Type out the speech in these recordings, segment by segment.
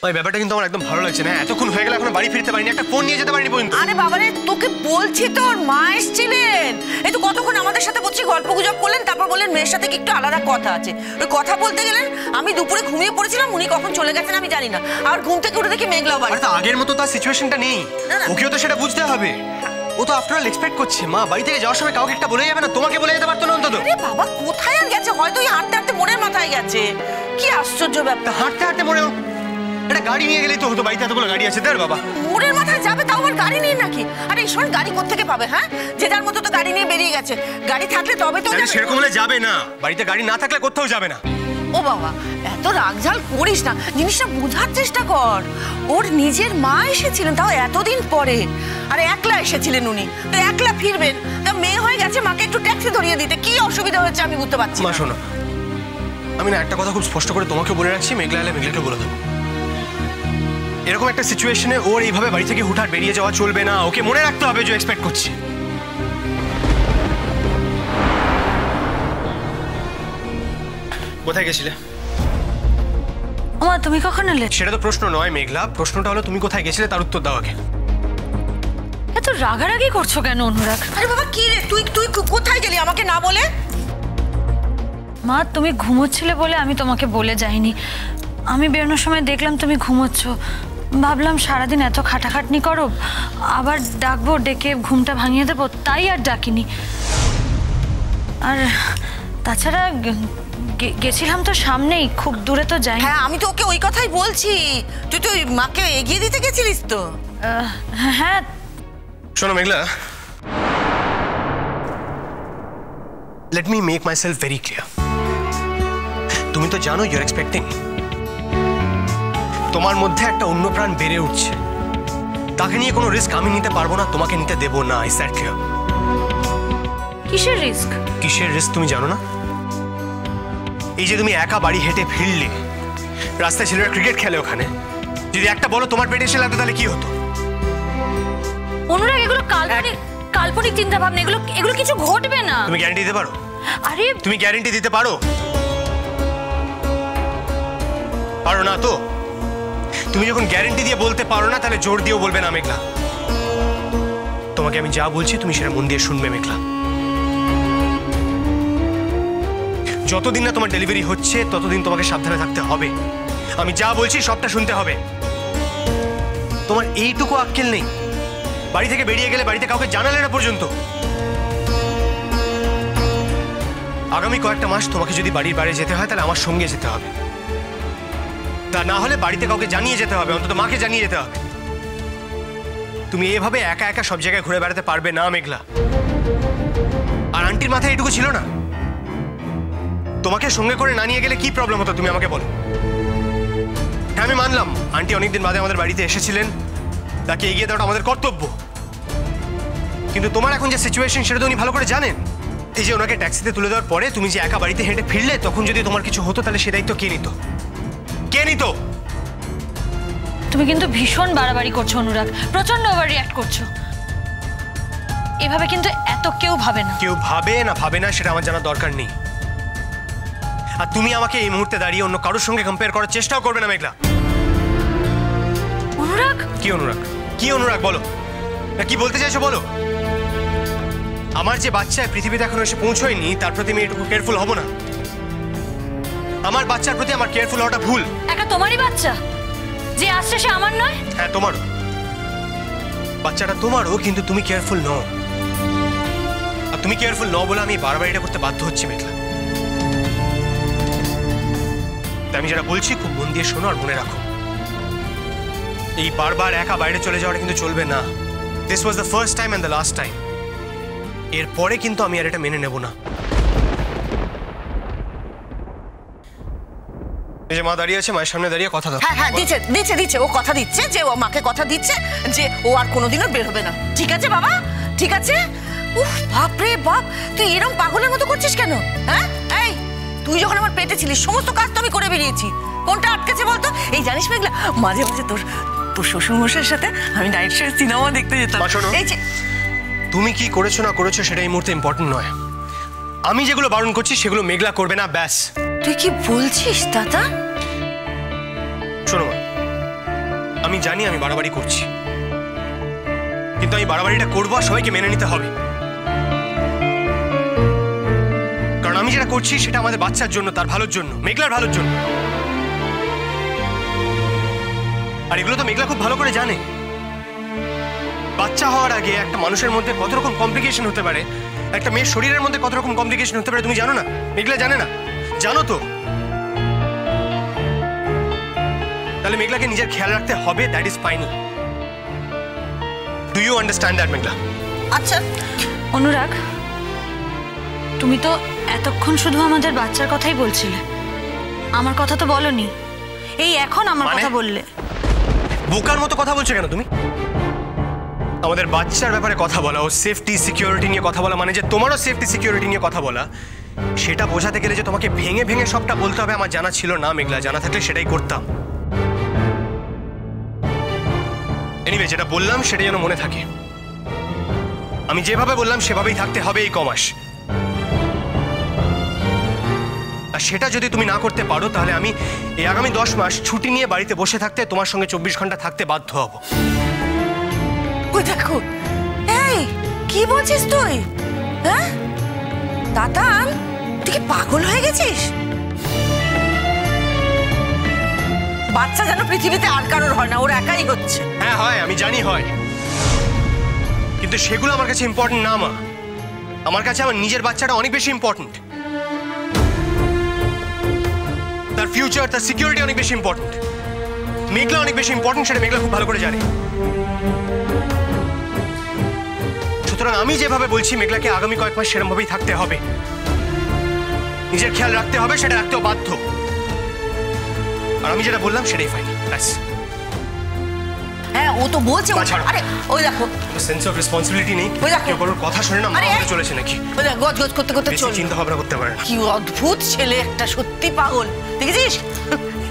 ওই ব্যাপারটা কিন্তু আমার একদম ভালো লাগছে না। এতক্ষণ হয়ে গেল এখনো বাড়ি ফিরতে পারিনি, একটা ফোন নিয়ে যেতে পারিনি পর্যন্ত। আরে বাবারে তোকে বলছি তো ওর মা এসেছিলেন, এই তো কতক্ষণ আমাদের সাথে বলছি গল্প গুজব করলেন, তারপর বললেন মেয়ের সাথে কি একটু আলাদা কথা আছে। ওই কথা বলতে গেলেন, আমি দুপুরে ঘুমিয়ে পড়েছিলাম, উনি কখন চলে গেছেন আমি জানি না। আর ঘুম থেকে উঠে দেখি মেঘলাও বাড়ি। আরে তো আগের মতো তার সিচুয়েশনটা নেই, ওকেও তো সেটা বুঝতে হবে। ও তো আফটার অল এক্সপেক্ট করছে মা বাড়ি থেকে যাওয়ার সময় কাউকে একটা বলে যাবে না, তোমাকে বলে যেতে পারতো না অন্তত। আরে বাবা কোথায় আর গেছে, হয়তো এই হাঁটতে হাঁটতে মনের মাথায় গেছে। কি আশ্চর্য ব্যাপার, হাঁটতে হাঁটতে মনে একটা গাড়ি নিয়ে গেলেই তো হতো, বাড়িতে এতগুলো গাড়ি আছে তার বাবা। মোড়ের মাথায় যাবে তাও আবার গাড়ি নিয়ে নাকি? আরে এই সময় গাড়ি কোত্থেকে পাবে? হ্যাঁ, যে যার মতো তো গাড়ি নিয়ে বেরিয়ে গেছে, গাড়ি থাকলে তবে তো। সেরকম হলে যাবে না, বাড়িতে গাড়ি না থাকলে কোথাও যাবে না। ও বাবা এত রাগঝাল করিস না, জিনিসটা বোঝার চেষ্টা কর। ওর নিজের মা এসেছিলেন, তাও এতদিন পরে, আর একলা এসেছিলেন উনি, তো একলা ফিরবেন, তা মেয়ে হয়ে গেছে, মাকে একটু ট্যাক্সি ধরিয়ে দিতে কি অসুবিধা হয়েছে আমি বুঝতে পারছি। মা শোনো, আমি না একটা কথা খুব স্পষ্ট করে তোমাকে বলে রাখছি, মেঘলা এলে মেঘলাকে বলে দেবো। এরকম একটা সিচুয়েশনে ওর এইভাবে বাড়ি থেকে হুটহাট বেরিয়ে যাওয়া চলবে না, ওকে মনে রাখতে হবে যে এক্সপেক্ট করছি। কোথায় গেছিলে? ওমা তুমি কখন এলে? সেটা তো প্রশ্ন নয় মেঘলা, প্রশ্নটা হলো তুমি কোথায় গেছিলে তার উত্তর দাও আগে। এত রাগারাগি করছো কেন অনুরাগ? আরে বাবা কি রে, তুই তুই কোথায় গেলি আমাকে না বলে? মা তুমি ঘুমোচ্ছিলে বলে আমি তোমাকে বলে যাইনি। আমি বেরোনোর সময় দেখলাম তুমি ঘুমোচ্ছ, ভাবলাম সারাদিন এত খাটাখাটনি করো, আবার ডাকবো, ডেকে ঘুমটা ভাঙিয়ে দেবো, তাই আর ডাকিনি। আর তাছাড়া গেছিলাম তো সামনেই, খুব দূরে তো যাই। হ্যাঁ আমি তো ওকে ওই কথাই বলছি, তুই তো মাকে এগিয়ে দিতে গেছিলিস তো। হ্যাঁ শোনো Meghla, let me make myself very clear. তুমি তো জানো ইউর এক্সপেক্টিং, তোমার মধ্যে একটা অন্য প্রাণ বেড়ে উঠছে, তাকে নিয়ে কোনো রিস্ক আমি নিতে পারবো না, তোমাকে নিতে দেবো না। Is that clear? কিসের রিস্ক? কিসের রিস্ক তুমি জানো না? এই যে তুমি একা বাড়ি হেঁটে ফিরলে, রাস্তায় ছেলেরা ক্রিকেট খেলে, ওখানে যদি একটা বলো তোমার পেটে এসে লাগতো তাহলে কি হতো? অনুরাগ এগুলো কাল্পনিক চিন্তা ভাবনা, এগুলো কিছু ঘটবে না। তুমি গ্যারান্টি দিতে পারো? আরে তুমি গ্যারান্টি দিতে পারো? পারো না তো? তুমি যখন গ্যারান্টি দিয়ে বলতে পারো না, তাহলে জোর দিয়েও বলবে না মেঘলা। তোমাকে আমি যা বলছি তুমি সেটা মন দিয়ে শুনবে মেঘলা। যতদিন না তোমার ডেলিভারি হচ্ছে ততদিন তোমাকে সাবধানে থাকতে হবে। আমি যা বলছি সবটা শুনতে হবে। তোমার এইটুকু আক্কেল নেই? বাড়ি থেকে বেরিয়ে গেলে বাড়িতে কাউকে জানালে না পর্যন্ত। আগামী কয়েকটা মাস তোমাকে যদি বাড়ির বাইরে যেতে হয় তাহলে আমার সঙ্গে যেতে হবে, তা না হলে বাড়িতে কাউকে জানিয়ে যেতে হবে, অন্তত মাকে জানিয়ে যেতে হবে। তুমি এভাবে একা একা সব জায়গায় ঘুরে বেড়াতে পারবে না মেঘলা। আর আন্টির মাথায় এটুকু ছিল না? তোমাকে সঙ্গে করে না নিয়ে গেলে কি প্রবলেম হতো তুমি আমাকে বলো। হ্যাঁ আমি মানলাম আন্টি অনেকদিন বাদে আমাদের বাড়িতে এসেছিলেন, তাকে এগিয়ে দেওয়াটা আমাদের কর্তব্য, কিন্তু তোমার এখন যে সিচুয়েশন সেটা তো উনি ভালো করে জানেন। এই যে ওনাকে ট্যাক্সিতে তুলে দেওয়ার পরে তুমি যে একা বাড়িতে হেঁটে ফিরলে, তখন যদি তোমার কিছু হতো তাহলে সে দায়িত্ব কে নিত? কে নিত? তুমি কিন্তু ভীষণ বাড়াবাড়ি করছো অনুরাগ, প্রচন্ড ওভার রিঅ্যাক্ট করছো। এভাবে কিন্তু এত কেউ ভাবে না। কেউ ভাবে না ভাবে না সেটা আমার জানার দরকার নেই। আর তুমি আমাকে এই মুহূর্তে দাঁড়িয়ে অন্য কারোর সঙ্গে কম্পেয়ার করার চেষ্টাও করবে না মেঘলা। অনুরাগ? কি অনুরাগ? কি অনুরাগ বলো না, কি বলতে চাইছো বলো? আমার যে বাচ্চা পৃথিবীতে এখনো এসে পৌঁছয়নি তার প্রতি আমি একটু কেয়ারফুল হব না? আমার বাচ্চার প্রতি আমার কেয়ারফুল হওয়াটা ভুল? একা তোমারই বাচ্চা, যে আসছে সে আমার নয়? হ্যাঁ তোমারও, বাচ্চাটা তোমারও, কিন্তু তুমি কেয়ারফুল নও। আর তুমি কেয়ারফুল নও বলে আমি বারবার এটা করতে বাধ্য হচ্ছি মেঘলা। আমি যেটা বলছি খুব মন দিয়ে শোনো আর মনে রাখো, এই বারবার একা বাইরে চলে যাওয়াটা কিন্তু চলবে না। This was the first time and the last time. এরপরে কিন্তু আমি আর এটা মেনে নেব না। এই যে মা দাঁড়িয়ে আছে, মায়ের সামনে দাঁড়িয়ে কথা দাও। হ্যাঁ হ্যাঁ দিচ্ছে দিচ্ছে দিচ্ছে, ও কথা দিচ্ছে যে ও মাকে কথা দিচ্ছে যে ও আর কোনোদিনও বের হবে না। ঠিক আছে বাবা, ঠিক আছে। উফ বাপরে বাপ, তুই এরকম পাগলের মতো করছিস কেন? হ্যাঁ এই তুই যখন আমার পেটে ছিলিস সমস্ত কাজ তো আমি করে বেরিয়েছি, কোনটা আটকেছে বলতো? এই জানিস মেঘলা, মাঝে মাঝে তোর শ্বশুরমশাইয়ের সাথে আমি নাইট শো সিনেমা দেখতে যেতাম। এই যে তুমি কি করেছো না করেছো সেটা এই মুহূর্তে ইম্পর্টেন্ট নয়। আমি যেগুলো বারণ করছি সেগুলো মেঘলা করবে না, ব্যাস। তুই কি বলছিস দাদা? শোনো মা, আমি জানি আমি বাড়াবাড়ি করছি, কিন্তু আমি বাড়াবাড়িটা করবো আর সবাইকে মেনে নিতে হবে। কারণ আমি যেটা করছি সেটা আমাদের বাচ্চার জন্য, তার ভালোর জন্য, মেঘলার ভালোর জন্য। আর এগুলো তো মেঘলা খুব ভালো করে জানে। বাচ্চা হওয়ার আগে একটা মানুষের মধ্যে কত রকম কমপ্লিকেশন হতে পারে, একটা মেয়ের শরীরের মধ্যে কত রকম কমপ্লিকেশন হতে পারে, তুমি জানো না? মেঘলা জানে না? জানো তো? তাহলে মেঘলাকে নিজের খেয়াল রাখতে হবে, that is final. Do you understand that Meghla? আচ্ছা অনুরাগ, তুমি তো এতক্ষণ শুধু আমাদের বাচ্চার কথাই বলছিলে, আমার কথা তো বলনি। এই এখন আমার কথা বললে। বোকার মতো কথা বলছো কেন তুমি? আমাদের বাচ্চার ব্যাপারে কথা বলা, ও সেফটি সিকিউরিটি নিয়ে কথা বলা, মানে যে তোমারও সেফটি সিকিউরিটি নিয়ে কথা বলা, সেটা বোঝাতে গেলে যে তোমাকে ভেঙে ভেঙে সবটা বলতে হবে আমার জানা ছিল না মেঘলা। জানা থাকলে সেটাই করতাম। এনিওয়ে, যেটা বললাম সেটা যেন মনে থাকে। আমি যেভাবে বললাম সেভাবেই থাকতে হবে এই কমাস। আর সেটা যদি তুমি না করতে পারো তাহলে আমি এই আগামী 10 মাস ছুটি নিয়ে বাড়িতে বসে থাকতে, তোমার সঙ্গে 24 ঘন্টা থাকতে বাধ্য হব। ওই দেখো, এই কি বলছিস তুই? হ্যাঁ দাদান, তুই কি পাগল হয়ে গেছিস? বাচ্চা যেন পৃথিবীতে আর কারোর হয় না, ওর একাই হচ্ছে। হ্যাঁ হয়, আমি জানি হয়, কিন্তু সেগুলো আমার কাছে ইম্পর্টেন্ট না মা। আমার কাছে আমার নিজের বাচ্চাটা অনেক বেশি ইম্পর্টেন্ট। তার ফিউচার, তার সিকিউরিটি অনেক বেশি ইম্পর্টেন্ট। মেঘলা অনেক বেশি ইম্পর্টেন্ট, সেটা মেঘলা খুব ভালো করে জানে। সুতরাং আমি যেভাবে বলছি মেঘলাকে আগামী কয়েক মাস সেরকম ভাবেই থাকতে হবে, নিজের খেয়াল রাখতে হবে, সেটা রাখতেও বাধ্য। আর আমি যেটা বললাম সেটাই ফাইনাল। ব্যাস। হ্যাঁ ও তো বলছে। আরে ওই দেখো, সেন্স অফ রেসপন্সিবিলিটি নেই। ওই দেখো, কেউ কারোর কথা শুনে না মাথা চলেছে নাকি? ওই দেখ গজ গজ করতে করতে চল। চিন্তা ভাবনা করতে পারে না। কি অদ্ভুত ছেলে একটা, সত্যি পাগল। দেখেছিস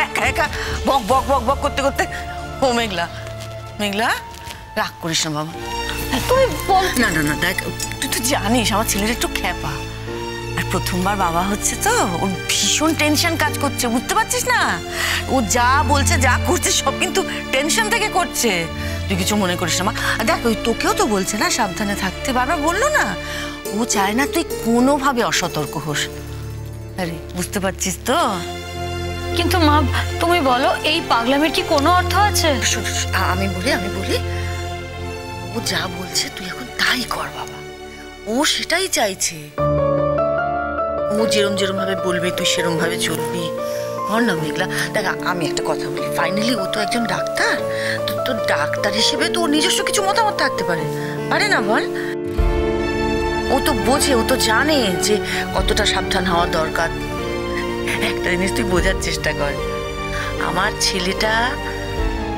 একা একা বক বক বক বক করতে করতে। ও মেঘলা, মেঘলা রাগ করিস না বাবা, তুমি বল। না না না, দেখ তুই তো জানিস আমার ছেলের একটু খ্যাপা, আর প্রথমবার বাবা হচ্ছে তো ওর ভীষণ টেনশন কাজ করছে, বুঝতে পারছিস না? ও যা বলছে যা করছে সব কিন্তু টেনশন থেকে করছে। তুই কিছু মনে করিস না মা। দেখ ওই তোকেও তো বলছে না সাবধানে থাকতে, বারবার বললো না? ও চায় না তুই কোনোভাবে অসতর্ক হোস। আরে বুঝতে পারছিস তো? কিন্তু মা তুমি বলো, এই পাগলামির কি কোনো অর্থ আছে? আমি বলি ও যা বলছে তুই এখন তাই কর বাবা, ও সেটাই চাইছে। ও যেরম ভাবে বলবে তুই সেরম ভাবে চলবি। কর না মেঘলা। দেখ আমি একটা কথা বলি, ফাইনালি ও তো একজন ডাক্তার, তো ডাক্তার হিসেবে তো ওর নিজস্ব কিছু মতামত থাকতে পারে না বল? ও তো বোঝে, ও তো জানে যে কতটা সাবধান হওয়া দরকার। একটা জিনিস তুই বোঝার চেষ্টা কর, আমার ছেলেটা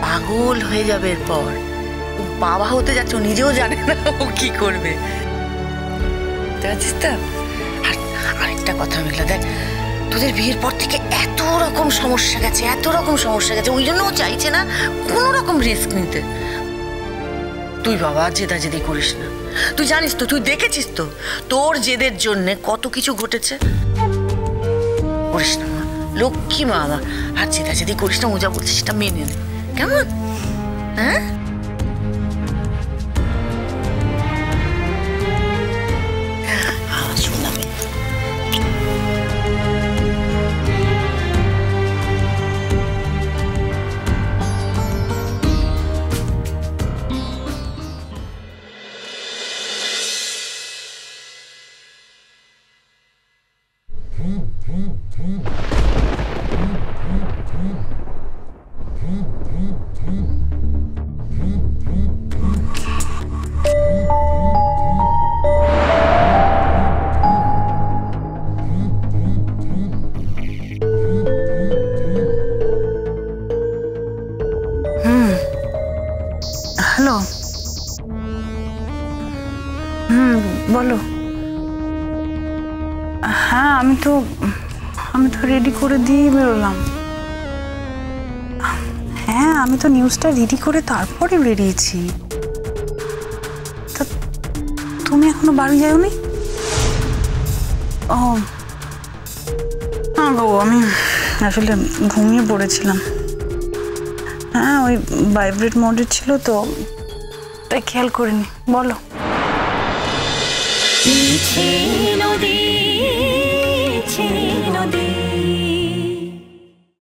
পাগল হয়ে যাবে এরপর। ও বাবা হতে যাচ্ছে, ও নিজেও জানে না ও কি করবে। বুঝতে তো? আর আরেকটা কথা মেঘলা, দেখ তোদের বিয়ের পর থেকে এত রকম সমস্যা গেছে, ওই জন্য ও চাইছে না কোনো রকম রিস্ক নিতে। তুই বাবা জেদাজেদি করিস না। তুই জানিস তো, তুই দেখেছিস তো তোর জেদের জন্য কত কিছু ঘটেছে। করিস না মা, লক্ষ্মী মা আমার। আর জেদাজেদি করিস না, ও যা বলছিস সেটা মেনে নে, কেমন? হ্যাঁ শুনলাম। হ্যালো, বলো। হ্যাঁ আমি তো রেডি করে দিয়ে বেরোলাম। হ্যাঁ আমি তো নিউজটা রেডি করে তারপরে বেরিয়েছি। তা তুমি এখনো বাড়ি যাওনি? ও হ্যাঁ বাবু, আমি আসলে ঘুমিয়ে পড়েছিলাম। হ্যাঁ ওই ভাইব্রেট মোডে ছিল তো, তাই খেয়াল করিনি। বলো। নদী